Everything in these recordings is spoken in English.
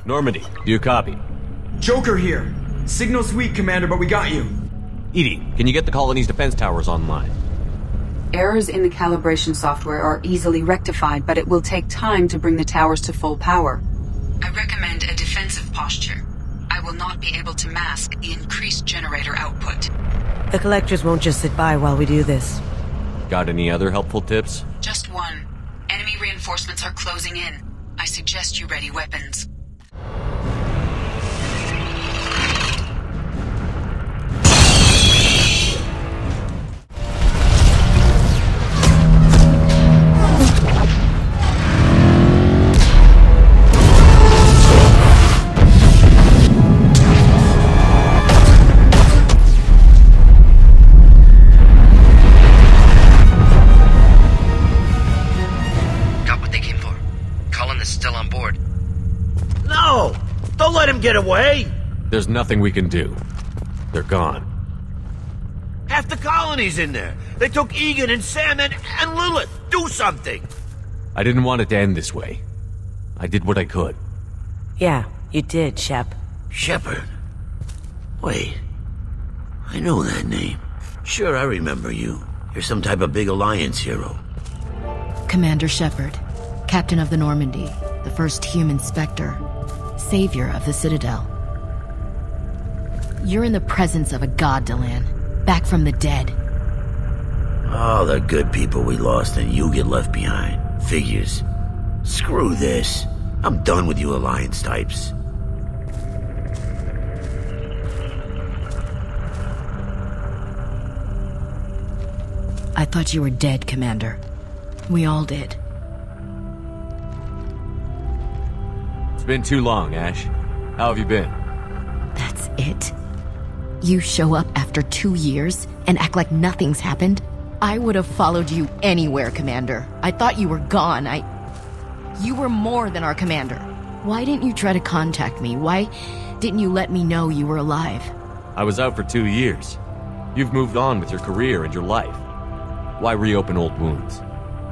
Normandy, do you copy? Joker here. Signal's weak, Commander, but we got you. Edie, can you get the colony's defense towers online? Errors in the calibration software are easily rectified, but it will take time to bring the towers to full power. I recommend a defensive posture. I will not be able to mask the increased generator output. The collectors won't just sit by while we do this. Got any other helpful tips? Just one. Enemy reinforcements are closing in. I suggest you ready weapons. Get away! There's nothing we can do. They're gone. Half the colony's in there. They took Egan and Sam and Lilith. Do something! I didn't want it to end this way. I did what I could. Yeah, you did, Shep. Shepard? Wait. I know that name. Sure, I remember you. You're some type of big Alliance hero. Commander Shepard, Captain of the Normandy, the first human Spectre. Savior of the Citadel. You're in the presence of a god, Delan. Back from the dead. All the good people we lost and you get left behind. Figures. Screw this. I'm done with you Alliance types. I thought you were dead, Commander. We all did. Been too long, Ash. How have you been? That's it? You show up after 2 years and act like nothing's happened? I would have followed you anywhere, Commander. I thought you were gone. You were more than our commander. Why didn't you try to contact me? Why didn't you let me know you were alive? I was out for 2 years. You've moved on with your career and your life. Why reopen old wounds?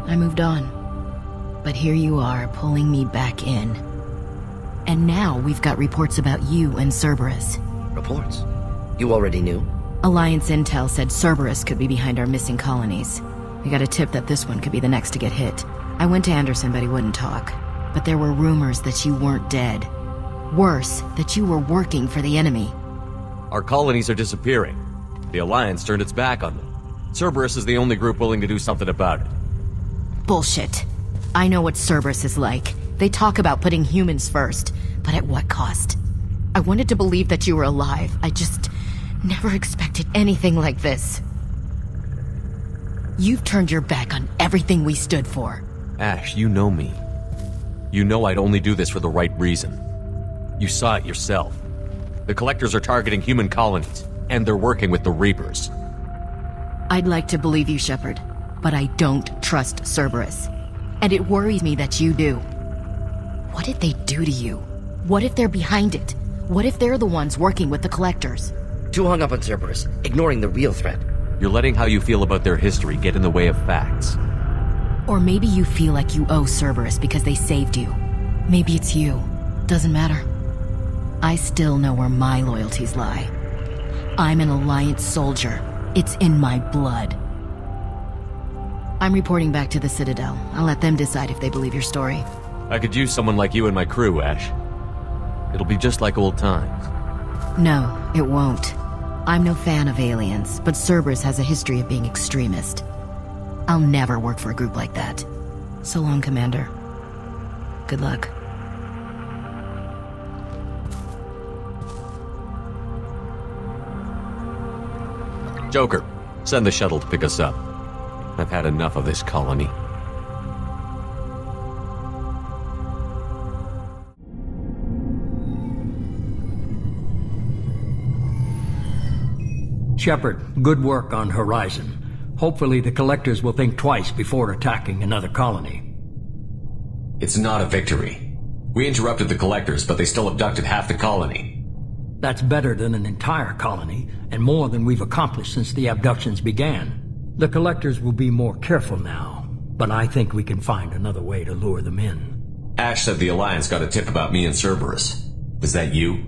I moved on. But here you are, pulling me back in. And now we've got reports about you and Cerberus. Reports? You already knew? Alliance intel said Cerberus could be behind our missing colonies. We got a tip that this one could be the next to get hit. I went to Anderson, but he wouldn't talk. But there were rumors that you weren't dead. Worse, that you were working for the enemy. Our colonies are disappearing. The Alliance turned its back on them. Cerberus is the only group willing to do something about it. Bullshit. I know what Cerberus is like. They talk about putting humans first, but at what cost? I wanted to believe that you were alive. I just never expected anything like this. You've turned your back on everything we stood for. Ash, you know me. You know I'd only do this for the right reason. You saw it yourself. The Collectors are targeting human colonies, and they're working with the Reapers. I'd like to believe you, Shepard, but I don't trust Cerberus. And it worries me that you do. What did they do to you? What if they're behind it? What if they're the ones working with the Collectors? Too hung up on Cerberus, ignoring the real threat. You're letting how you feel about their history get in the way of facts. Or maybe you feel like you owe Cerberus because they saved you. Maybe it's you. Doesn't matter. I still know where my loyalties lie. I'm an Alliance soldier. It's in my blood. I'm reporting back to the Citadel. I'll let them decide if they believe your story. I could use someone like you in my crew, Ash. It'll be just like old times. No, it won't. I'm no fan of aliens, but Cerberus has a history of being extremist. I'll never work for a group like that. So long, Commander. Good luck. Joker, send the shuttle to pick us up. I've had enough of this colony. Shepard, good work on Horizon. Hopefully the Collectors will think twice before attacking another colony. It's not a victory. We interrupted the Collectors, but they still abducted half the colony. That's better than an entire colony, and more than we've accomplished since the abductions began. The Collectors will be more careful now, but I think we can find another way to lure them in. Ash said the Alliance got a tip about me and Cerberus. Was that you?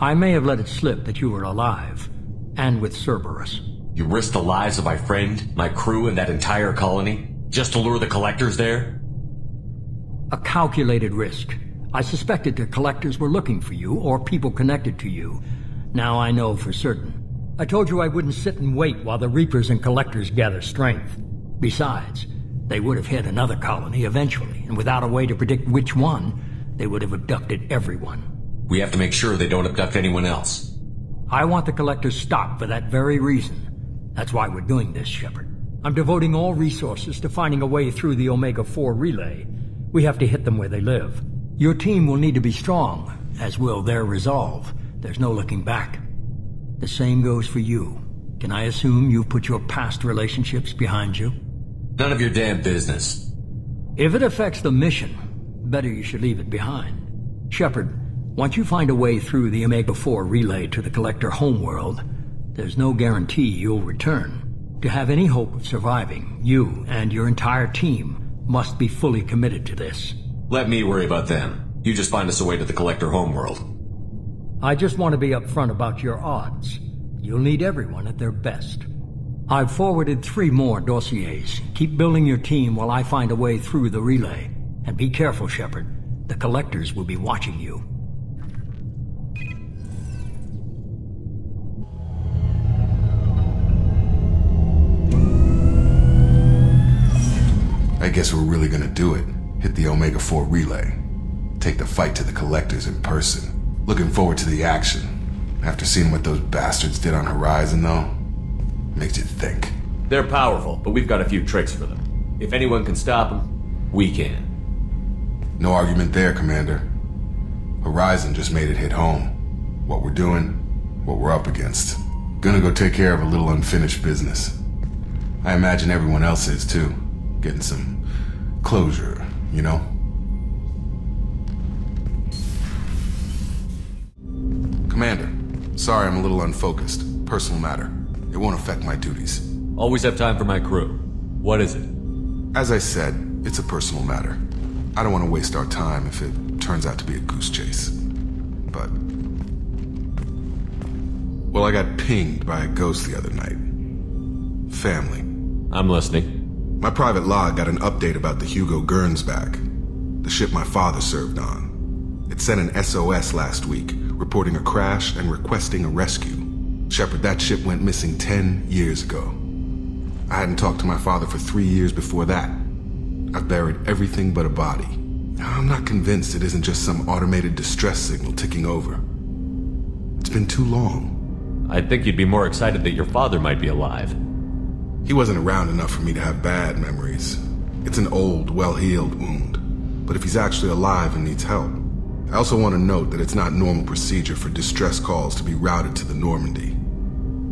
I may have let it slip that you were alive, and with Cerberus. You risked the lives of my friend, my crew, and that entire colony, just to lure the collectors there? A calculated risk. I suspected the collectors were looking for you, or people connected to you. Now I know for certain. I told you I wouldn't sit and wait while the Reapers and collectors gather strength. Besides, they would have hit another colony eventually, and without a way to predict which one, they would have abducted everyone. We have to make sure they don't abduct anyone else. I want the collectors stopped for that very reason. That's why we're doing this, Shepard. I'm devoting all resources to finding a way through the Omega-4 relay. We have to hit them where they live. Your team will need to be strong, as will their resolve. There's no looking back. The same goes for you. Can I assume you've put your past relationships behind you? None of your damn business. If it affects the mission, better you should leave it behind. Shepard, once you find a way through the Omega-4 relay to the Collector homeworld, there's no guarantee you'll return. To have any hope of surviving, you and your entire team must be fully committed to this. Let me worry about them. You just find us a way to the Collector homeworld. I just want to be upfront about your odds. You'll need everyone at their best. I've forwarded 3 more dossiers. Keep building your team while I find a way through the relay. And be careful, Shepard. The Collectors will be watching you. I guess we're really gonna do it. Hit the Omega-4 relay. Take the fight to the Collectors in person. Looking forward to the action. After seeing what those bastards did on Horizon, though, makes you think. They're powerful, but we've got a few tricks for them. If anyone can stop them, we can. No argument there, Commander. Horizon just made it hit home. What we're doing, what we're up against. Gonna go take care of a little unfinished business. I imagine everyone else is, too. Getting some closure, you know? Commander, sorry I'm a little unfocused. Personal matter. It won't affect my duties. Always have time for my crew. What is it? As I said, it's a personal matter. I don't want to waste our time if it turns out to be a goose chase. But... well, I got pinged by a ghost the other night. Family. I'm listening. My private log got an update about the Hugo Gernsback, the ship my father served on. It sent an SOS last week, reporting a crash and requesting a rescue. Shepard, that ship went missing 10 years ago. I hadn't talked to my father for 3 years before that. I've buried everything but a body. I'm not convinced it isn't just some automated distress signal ticking over. It's been too long. I'd think you'd be more excited that your father might be alive. He wasn't around enough for me to have bad memories. It's an old, well-healed wound. But if he's actually alive and needs help, I also want to note that it's not normal procedure for distress calls to be routed to the Normandy.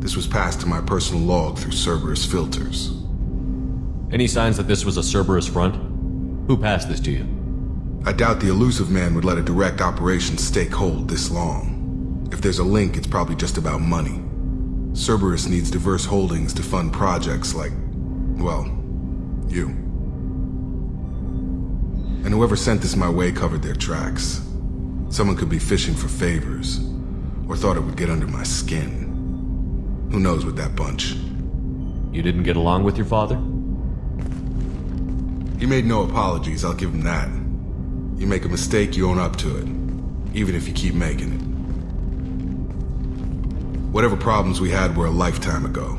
This was passed to my personal log through Cerberus filters. Any signs that this was a Cerberus front? Who passed this to you? I doubt the elusive man would let a direct operation stake hold this long. If there's a link, it's probably just about money. Cerberus needs diverse holdings to fund projects like, well, you. And whoever sent this my way covered their tracks. Someone could be fishing for favors, or thought it would get under my skin. Who knows with that bunch? You didn't get along with your father? He made no apologies, I'll give him that. You make a mistake, you own up to it, even if you keep making it. Whatever problems we had were a lifetime ago.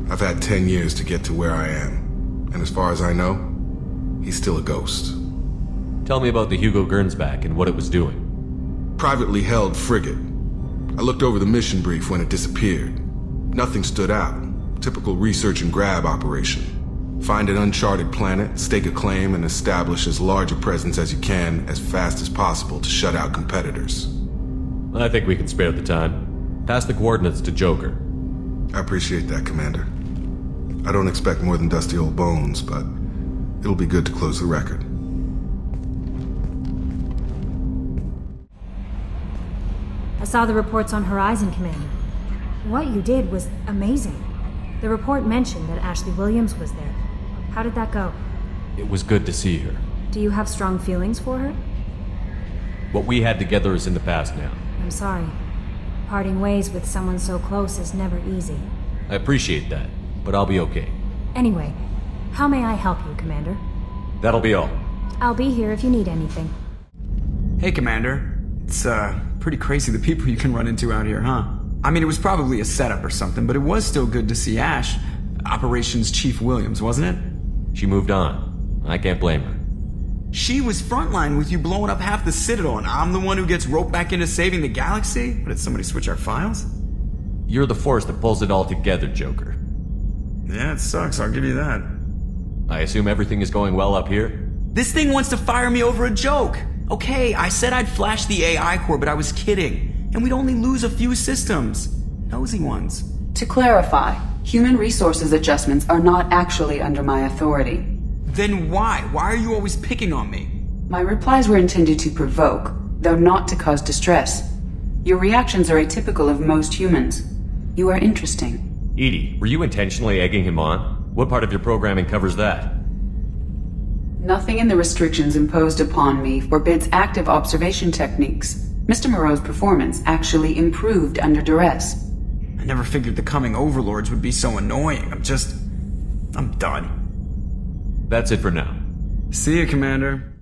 I've had 10 years to get to where I am, and as far as I know, he's still a ghost. Tell me about the Hugo Gernsback and what it was doing. Privately held frigate. I looked over the mission brief when it disappeared. Nothing stood out. Typical research and grab operation. Find an uncharted planet, stake a claim, and establish as large a presence as you can as fast as possible to shut out competitors. I think we can spare the time. Pass the coordinates to Joker. I appreciate that, Commander. I don't expect more than dusty old bones, but it'll be good to close the record. I saw the reports on Horizon, Commander. What you did was amazing. The report mentioned that Ashley Williams was there. How did that go? It was good to see her. Do you have strong feelings for her? What we had together is in the past now. I'm sorry. Parting ways with someone so close is never easy. I appreciate that, but I'll be okay. Anyway, how may I help you, Commander? That'll be all. I'll be here if you need anything. Hey, Commander. It's, pretty crazy the people you can run into out here, huh? I mean, it was probably a setup or something, but it was still good to see Ash. Operations Chief Williams, wasn't it? She moved on. I can't blame her. She was frontline with you blowing up half the Citadel, and I'm the one who gets roped back into saving the galaxy? But did somebody switch our files? You're the force that pulls it all together, Joker. Yeah, it sucks, I'll give you that. I assume everything is going well up here? This thing wants to fire me over a joke! Okay, I said I'd flash the AI core, but I was kidding. And we'd only lose a few systems. Nosy ones. To clarify, human resources adjustments are not actually under my authority. Then why? Why are you always picking on me? My replies were intended to provoke, though not to cause distress. Your reactions are atypical of most humans. You are interesting. Edie, were you intentionally egging him on? What part of your programming covers that? Nothing in the restrictions imposed upon me forbids active observation techniques. Mr. Moreau's performance actually improved under duress. I never figured the coming overlords would be so annoying. I'm done. That's it for now. See you, Commander.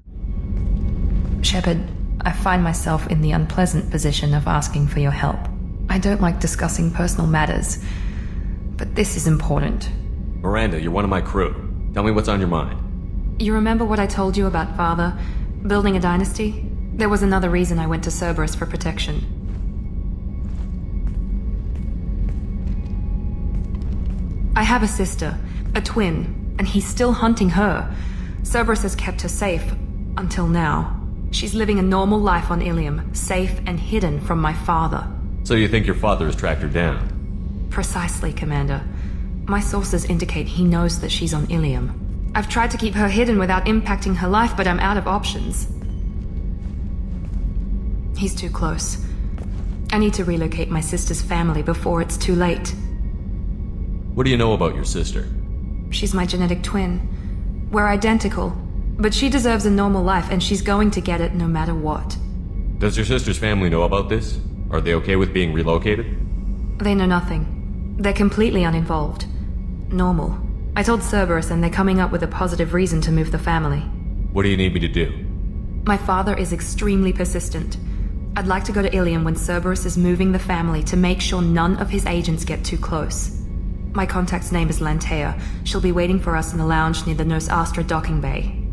Shepard, I find myself in the unpleasant position of asking for your help. I don't like discussing personal matters, but this is important. Miranda, you're one of my crew. Tell me what's on your mind. You remember what I told you about Father? Building a dynasty? There was another reason I went to Cerberus for protection. I have a sister, a twin, and he's still hunting her. Cerberus has kept her safe, until now. She's living a normal life on Ilium, safe and hidden from my father. So you think your father has tracked her down? Precisely, Commander. My sources indicate he knows that she's on Ilium. I've tried to keep her hidden without impacting her life, but I'm out of options. He's too close. I need to relocate my sister's family before it's too late. What do you know about your sister? She's my genetic twin. We're identical, but she deserves a normal life and she's going to get it no matter what. Does your sister's family know about this? Are they okay with being relocated? They know nothing. They're completely uninvolved. Normal. I told Cerberus and they're coming up with a positive reason to move the family. What do you need me to do? My father is extremely persistent. I'd like to go to Ilium when Cerberus is moving the family to make sure none of his agents get too close. My contact's name is Lantea. She'll be waiting for us in the lounge near the Nos Astra docking bay.